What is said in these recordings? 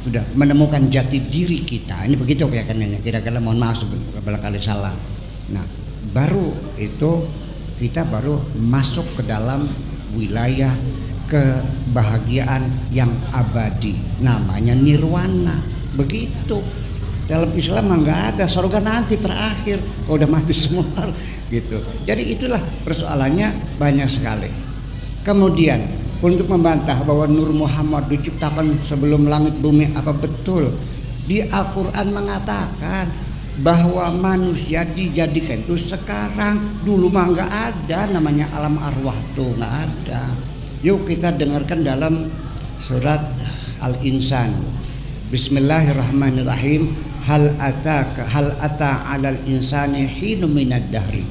sudah menemukan jati diri kita. Ini begitu kayaknya, kira-kira, mohon maaf barangkali salah. Nah, baru itu kita baru masuk ke dalam wilayah kebahagiaan yang abadi, namanya nirwana. Begitu. Dalam Islam mah nggak ada surga nanti terakhir, kalau udah mati semua gitu. Jadi itulah persoalannya banyak sekali. Kemudian untuk membantah bahwa Nur Muhammad diciptakan sebelum langit bumi, apa betul? Di Al-Quran mengatakan bahwa manusia dijadikan itu sekarang, dulu mah nggak ada namanya alam arwah tuh, nggak ada. Yuk kita dengarkan dalam surat Al-Insan. Bismillahirrahmanirrahim. Hal ata 'alal insani hinum minad dahri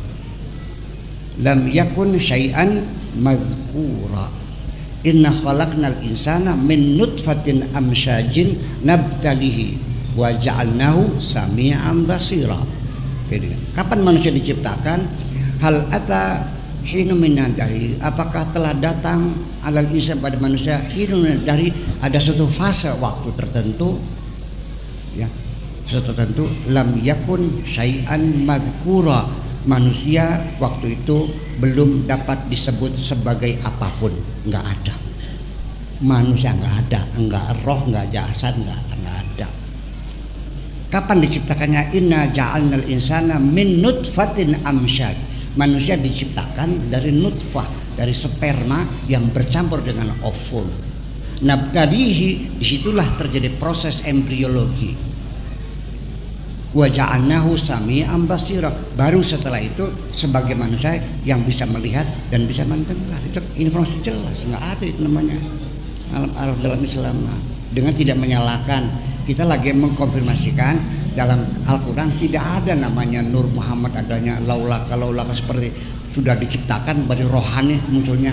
lam yakun syai'an madhkura. Inna khalaqnal insana min nutfatin amsyajin nabtalihi wa ja'alnahu sami'an basira. Kapan manusia diciptakan? Hal ata hinu minan dari, apakah telah datang alal insan pada manusia hinu minan dari, ada suatu fase waktu tertentu, ya, suatu tertentu, lam yakun syai'an madhkura. Manusia waktu itu belum dapat disebut sebagai apapun, nggak ada. Manusia nggak ada, nggak roh, nggak jasad, nggak ada. Kapan diciptakannya? Inna ja'alnal insana min nutfatin amsyad. Manusia diciptakan dari nutfah, dari sperma yang bercampur dengan ovum. Nabtalihi, disitulah terjadi proses embriologi. Wa ja'alnahu sami'an basira. Baru setelah itu sebagai manusia yang bisa melihat dan bisa mendengar. Itu informasi jelas, nggak ada itu namanya alam dalam Islam. Dengan tidak menyalahkan, kita lagi mengkonfirmasikan dalam Al-Quran tidak ada namanya Nur Muhammad, adanya laulaka seperti sudah diciptakan dari rohani munculnya.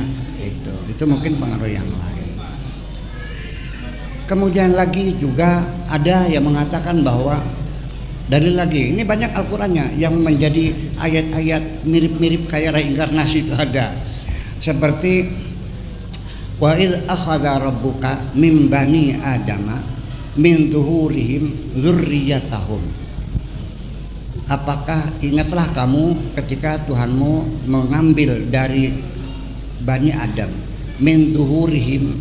Itu mungkin pengaruh yang lain. Kemudian lagi juga ada yang mengatakan bahwa dalil lagi, ini banyak Al-Qurannya yang menjadi ayat-ayat mirip-mirip kayak reinkarnasi itu ada. Seperti wa idz akhadha rabbuka min bani adama min zuhurihim dzurriyyatahum. Apakah ingatlah kamu ketika Tuhanmu mengambil dari Bani Adam min zuhurihim,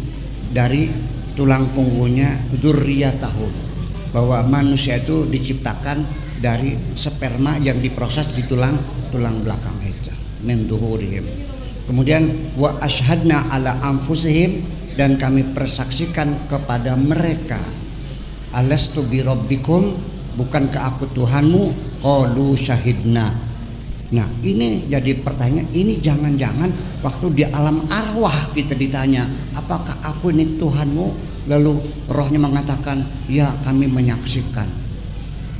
dari tulang punggungnya, dzurriyyatahum, bahwa manusia itu diciptakan dari sperma yang diproses di tulang belakang itu, min zuhurihim. Kemudian wa ashhadna ala anfusihim, dan kami persaksikan kepada mereka, alastu bi rabbikum, bukankah aku Tuhanmu? Qalu syahidna. Nah, ini jadi pertanyaan, ini jangan-jangan waktu di alam arwah kita ditanya, apakah aku ini Tuhanmu? Lalu rohnya mengatakan, ya kami menyaksikan.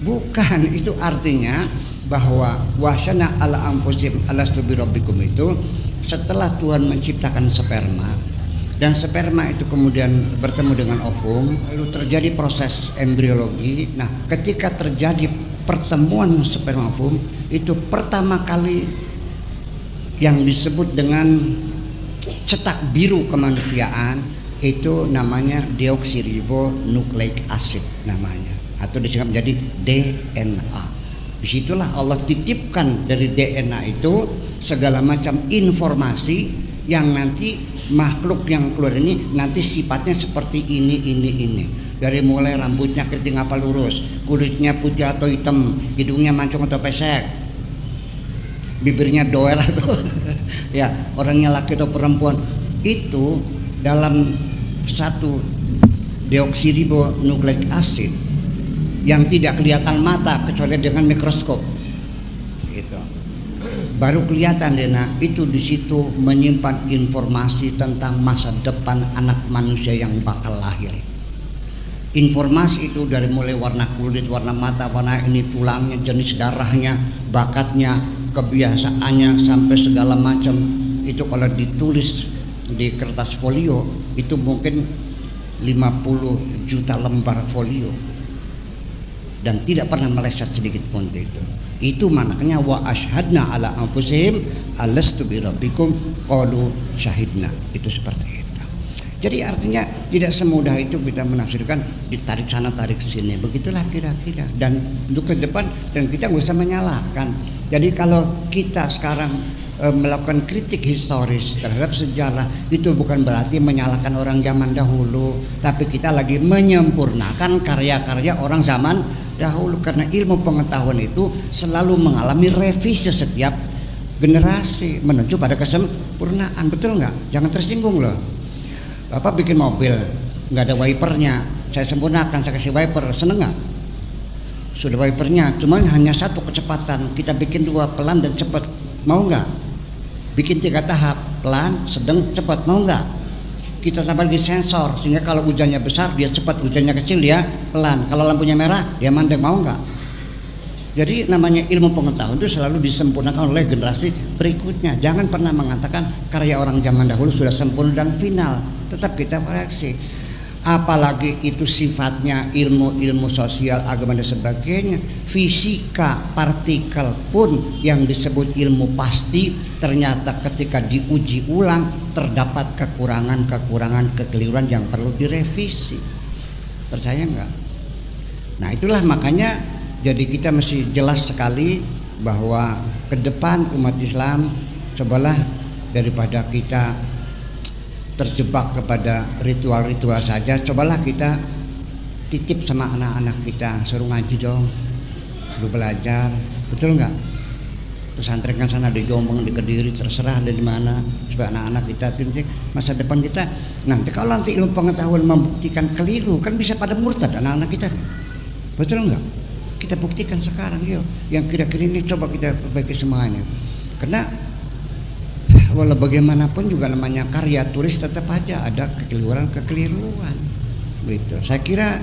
Bukan, itu artinya bahwa wasyana ala anfusihim alastu bi rabbikum itu setelah Tuhan menciptakan sperma, dan sperma itu kemudian bertemu dengan ovum, lalu terjadi proses embriologi. Nah, ketika terjadi pertemuan sperma ovum, itu pertama kali yang disebut dengan cetak biru kemanusiaan, itu namanya deoksiribonukleik acid namanya, atau disingkat menjadi DNA. Disitulah Allah titipkan dari DNA itu segala macam informasi yang nanti makhluk yang keluar ini nanti sifatnya seperti ini. Dari mulai rambutnya keriting apa lurus, kulitnya putih atau hitam, hidungnya mancung atau pesek, bibirnya doel atau ya orangnya laki atau perempuan. Itu dalam satu deoksiribonukleik acid yang tidak kelihatan mata kecuali dengan mikroskop, gitu. Baru kelihatan DNA itu, di situ menyimpan informasi tentang masa depan anak manusia yang bakal lahir. Informasi itu dari mulai warna kulit, warna mata, warna ini tulangnya, jenis darahnya, bakatnya, kebiasaannya, sampai segala macam. Itu kalau ditulis di kertas folio itu mungkin 50 juta lembar folio, dan tidak pernah meleset sedikit pun itu maknanya wa ashhadna ala anfusihim alastu bi rabbikum qalu syahidna. Itu seperti itu. Jadi artinya tidak semudah itu kita menafsirkan ditarik sana tarik sini. Begitulah kira-kira. Dan untuk ke depan dan kita nggak usah menyalahkan. Jadi kalau kita sekarang melakukan kritik historis terhadap sejarah, itu bukan berarti menyalahkan orang zaman dahulu, tapi kita lagi menyempurnakan karya-karya orang zaman dahulu, karena ilmu pengetahuan itu selalu mengalami revisi setiap generasi menuju pada kesempurnaan. Betul nggak? Jangan tersinggung loh. Bapak bikin mobil nggak ada wipernya, saya sempurnakan, saya kasih wiper, seneng nggak? Sudah wipernya, cuman hanya satu kecepatan, kita bikin 2, pelan dan cepat, mau nggak? Bikin 3 tahap, pelan, sedang, cepat, mau nggak? Kita tambah lagi sensor sehingga kalau hujannya besar dia cepat, hujannya kecil dia pelan, kalau lampunya merah dia mandek, mau nggak? Jadi namanya ilmu pengetahuan itu selalu disempurnakan oleh generasi berikutnya. Jangan pernah mengatakan karya orang zaman dahulu sudah sempurna dan final. Tetap kita koreksi. Apalagi itu sifatnya ilmu sosial, agama dan sebagainya. Fisika, partikel pun yang disebut ilmu pasti, ternyata ketika diuji ulang terdapat kekurangan, kekeliruan yang perlu direvisi. Percaya nggak? Nah itulah makanya jadi kita mesti jelas sekali bahwa ke depan umat Islam, cobalah daripada kita terjebak kepada ritual-ritual saja, cobalah kita titip sama anak-anak kita, suruh ngaji dong, suruh belajar, betul nggak? Pesantren kan sana di Jombang, di Kediri, terserah ada di mana, supaya anak-anak kita masa depan kita nanti kalau nanti ilmu pengetahuan membuktikan keliru kan bisa pada murtad anak-anak kita, betul nggak? Kita buktikan sekarang yuk, yang kira-kira ini coba kita perbaiki semuanya, karena walau bagaimanapun juga namanya karya tulis tetap aja ada kekeliruan gitu. Saya kira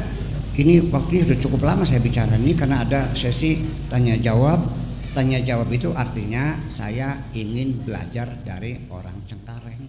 ini waktunya sudah cukup lama saya bicara ini karena ada sesi tanya jawab itu artinya saya ingin belajar dari orang Cengkareng.